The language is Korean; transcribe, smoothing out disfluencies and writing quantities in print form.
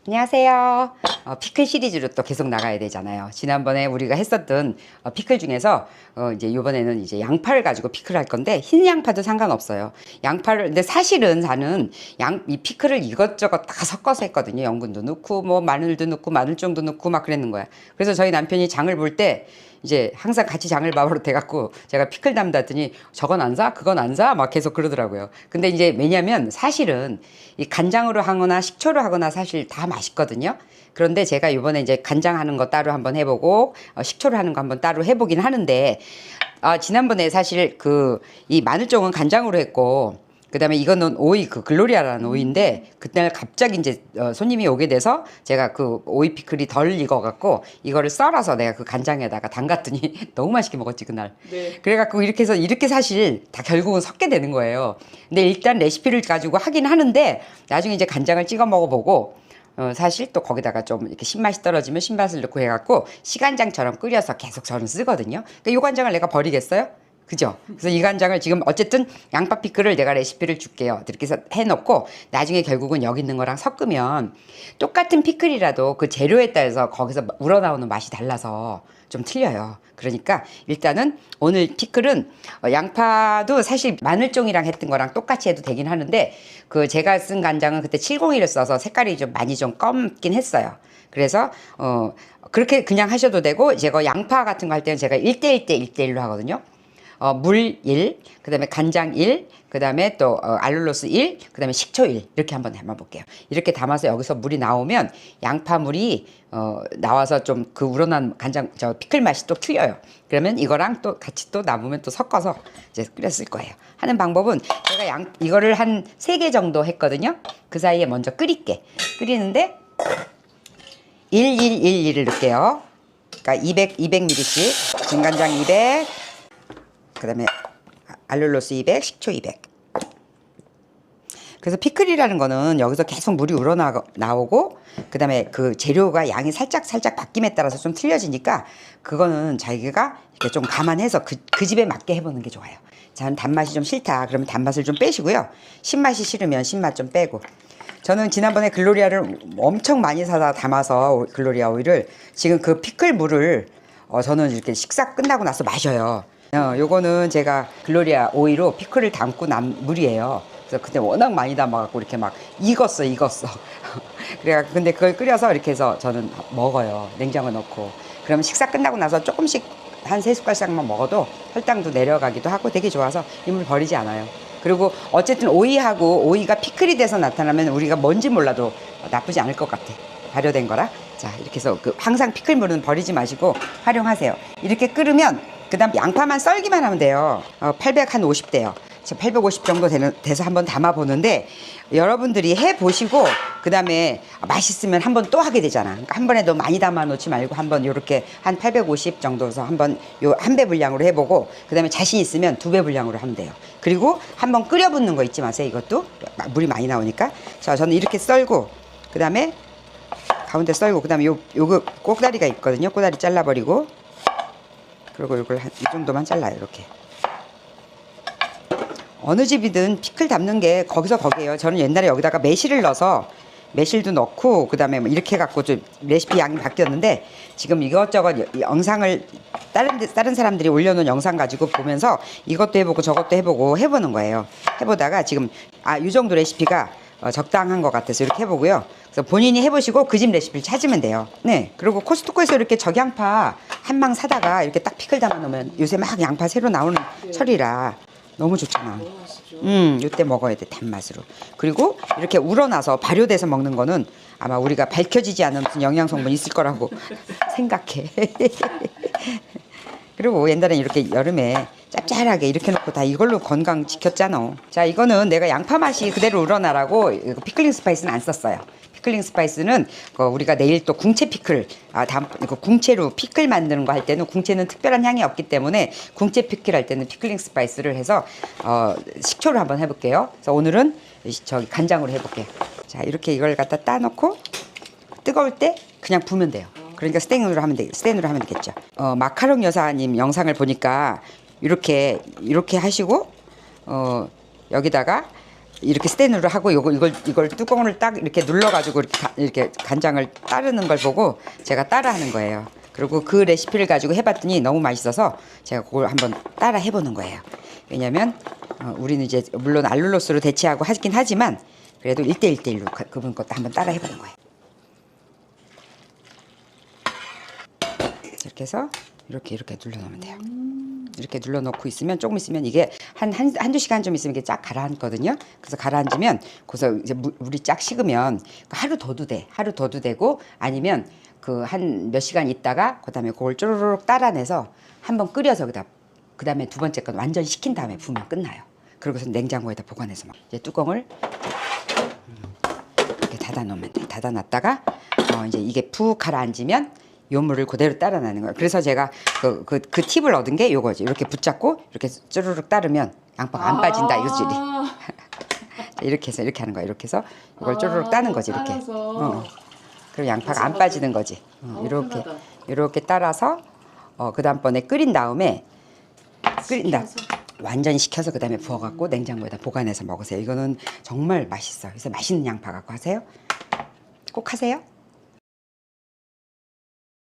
안녕하세요. 피클 시리즈로 또 계속 나가야 되잖아요. 지난번에 우리가 했었던 피클 중에서 이제 이번에는 이제 양파를 가지고 피클 할 건데 흰 양파도 상관없어요. 양파를 근데 사실은 나는 이 피클을 이것저것 다 섞어서 했거든요. 연근도 넣고 뭐 마늘도 넣고 마늘종도 넣고 막 그랬는 거야. 그래서 저희 남편이 장을 볼 때 이제 항상 같이 장을 봐보러 돼갖고 제가 피클 담다더니 저건 안 사? 그건 안 사? 막 계속 그러더라고요. 근데 이제 왜냐면 사실은 이 간장으로 하거나 식초로 하거나 사실 다 맛있거든요. 그런데 제가 이번에 이제 간장 하는 거 따로 한번 해보고 식초로 하는 거 한번 따로 해보긴 하는데 지난번에 사실 이 마늘종은 간장으로 했고 그 다음에 이거는 오이, 글로리아라는 오이인데, 그날 갑자기 이제, 손님이 오게 돼서 제가 그 오이 피클이 덜 익어갖고, 이거를 썰어서 내가 그 간장에다가 담갔더니 너무 맛있게 먹었지, 그날. 네. 그래갖고 이렇게 해서 이렇게 사실 다 결국은 섞게 되는 거예요. 근데 일단 레시피를 가지고 하긴 하는데, 나중에 이제 간장을 찍어 먹어보고, 사실 또 거기다가 좀 이렇게 신맛이 떨어지면 신맛을 넣고 해갖고, 시간장처럼 끓여서 계속 저는 쓰거든요. 그러니까 이 간장을 내가 버리겠어요? 그죠? 그래서 이 간장을 지금 어쨌든 양파 피클을 내가 레시피를 줄게요. 이렇게 해서 해놓고 나중에 결국은 여기 있는 거랑 섞으면 똑같은 피클이라도 그 재료에 따라서 거기서 우러나오는 맛이 달라서 좀 틀려요. 그러니까 일단은 오늘 피클은 양파도 사실 마늘종이랑 했던 거랑 똑같이 해도 되긴 하는데 그 제가 쓴 간장은 그때 701을 써서 색깔이 좀 많이 좀 검긴 했어요. 그래서 그렇게 그냥 하셔도 되고 제가 양파 같은 거 할 때는 제가 1대1 대 1대1로 하거든요. 물 1, 그 다음에 간장 1, 그 다음에 또 알룰로스 1, 그 다음에 식초 1 이렇게 한번 담아볼게요. 이렇게 담아서 여기서 물이 나오면 양파물이 나와서 좀 그 우러난 간장 피클 맛이 또 틀려요. 그러면 이거랑 또 같이 또 남으면 또 섞어서 이제 끓였을 거예요. 하는 방법은 제가 이거를 한 3개 정도 했거든요. 그 사이에 먼저 끓이는데 1111을 넣을게요. 그러니까 200ml씩 진간장 200, 그 다음에 알룰로스 200, 식초 200. 그래서 피클이라는 거는 여기서 계속 물이 우러나오고 그 다음에 그 재료가 양이 살짝 바뀜에 따라서 좀 틀려지니까 그거는 자기가 이렇게 좀 감안해서 그 집에 맞게 해보는 게 좋아요. 저는 단맛이 좀 싫다 그러면 단맛을 좀 빼시고요. 신맛이 싫으면 신맛 좀 빼고. 저는 지난번에 글로리아를 엄청 많이 사다 담아서 글로리아 오일을 지금 그 피클 물을 저는 이렇게 식사 끝나고 나서 마셔요. 요거는 제가 글로리아 오이로 피클을 담고 난 물이에요. 그래서 그때 워낙 많이 담아갖고 이렇게 막 익었어. 그래 근데 그걸 끓여서 이렇게 해서 저는 먹어요. 냉장고에 넣고. 그러면 식사 끝나고 나서 조금씩 한 3숟갈씩만 먹어도 혈당도 내려가기도 하고 되게 좋아서 이 물 버리지 않아요. 그리고 어쨌든 오이가 피클이 돼서 나타나면 우리가 뭔지 몰라도 나쁘지 않을 것 같아. 발효된 거라. 자, 이렇게 해서 항상 피클 물은 버리지 마시고 활용하세요. 이렇게 끓으면 그 다음 양파만 썰기만 하면 돼요. 850대요. 850 정도 돼서 한번 담아보는데 여러분들이 해보시고 그 다음에 맛있으면 한번 또 하게 되잖아. 그러니까 한 번에 너 많이 담아 놓지 말고 한번 요렇게 한 850 정도에서 한번 요 한 배 분량으로 해보고 그 다음에 자신 있으면 2배 분량으로 하면 돼요. 그리고 한번 끓여 붓는 거 잊지 마세요. 이것도 물이 많이 나오니까. 자, 저는 이렇게 썰고 그 다음에 가운데 썰고 그 다음에 요거 꼬다리가 있거든요. 꼬다리 잘라버리고 그리고 이걸 이 정도만 잘라요. 이렇게. 어느 집이든 피클 담는 게 거기에요. 저는 옛날에 여기다가 매실을 넣어서 매실도 넣고 그 다음에 이렇게 해갖고 좀 레시피 양이 바뀌었는데 지금 이것저것 영상을 다른 사람들이 올려놓은 영상 가지고 보면서 이것도 해보고 저것도 해보고 해보는 거예요. 해보다가 지금 이 정도 레시피가 적당한 것 같아서 이렇게 해보고요. 그래서 본인이 해보시고 그 집 레시피를 찾으면 돼요. 네. 그리고 코스트코에서 이렇게 적양파 한 망 사다가 이렇게 딱 피클 담아 놓으면 요새 막 양파 새로 나오는 철이라 너무 좋잖아. 이때 먹어야 돼, 단맛으로. 그리고 이렇게 우러나서 발효돼서 먹는 거는 아마 우리가 밝혀지지 않은 무슨 영양 성분이 있을 거라고 생각해. 그리고 옛날엔 이렇게 여름에 짭짤하게 이렇게 놓고 다 이걸로 건강 지켰잖아. 자, 이거는 내가 양파 맛이 그대로 우러나라고 피클링 스파이스는 안 썼어요. 피클링 스파이스는 우리가 내일 또 궁채 피클 궁채로 피클 만드는 거 할 때는 궁채는 특별한 향이 없기 때문에 궁채 피클 할 때는 피클링 스파이스를 해서 식초를 한번 해볼게요. 그래서 오늘은 저기 간장으로 해볼게요. 자, 이렇게 이걸 갖다 따놓고 뜨거울 때 그냥 부으면 돼요. 그러니까 스텐으로 하면 되겠죠. 마카롱 여사님 영상을 보니까 이렇게 하시고 여기다가 이렇게 스텐으로 하고 이걸 뚜껑을 딱 이렇게 눌러가지고 이렇게 간장을 따르는 걸 보고 제가 따라하는 거예요. 그리고 그 레시피를 가지고 해봤더니 너무 맛있어서 제가 그걸 한번 따라 해보는 거예요. 왜냐면 우리는 이제 물론 알룰로스로 대체하고 하긴 하지만 그래도 1대1대1로 그분 것도 한번 따라 해보는 거예요. 이렇게 해서 이렇게 눌러놓으면 돼요. 이렇게 눌러놓고 있으면 조금 있으면 이게 한두 시간 좀 있으면 이게 쫙 가라앉거든요. 그래서 가라앉으면 거기서 이제 물이 쫙 식으면 하루 더도 돼. 하루 더도 되고 아니면 그 한 몇 시간 있다가 그다음에 그걸 쪼르륵 따라내서 한번 끓여서 그다음에 두 번째 건 완전 식힌 다음에 부으면 끝나요. 그러고서 냉장고에다 보관해서 이제 뚜껑을 이렇게 닫아놓으면 돼. 닫아놨다가 이제 이게 푹 가라앉으면 요 물을 그대로 따라나는 거예요. 그래서 제가 그 팁을 얻은 게 요거지. 이렇게 붙잡고 이렇게 쭈르륵 따르면 양파가 안 빠진다 이거지. 이렇게 해서 이렇게 하는 거야. 이렇게 해서 이걸 쭈르륵 따는 거지. 이렇게. 그럼 양파가 안 빠지는 거지. 이렇게 따라서 그 다음번에 끓인 다음에 완전히 식혀서 그 다음에 부어갖고 냉장고에다 보관해서 먹으세요. 이거는 정말 맛있어요. 그래서 맛있는 양파 갖고 하세요. 꼭 하세요.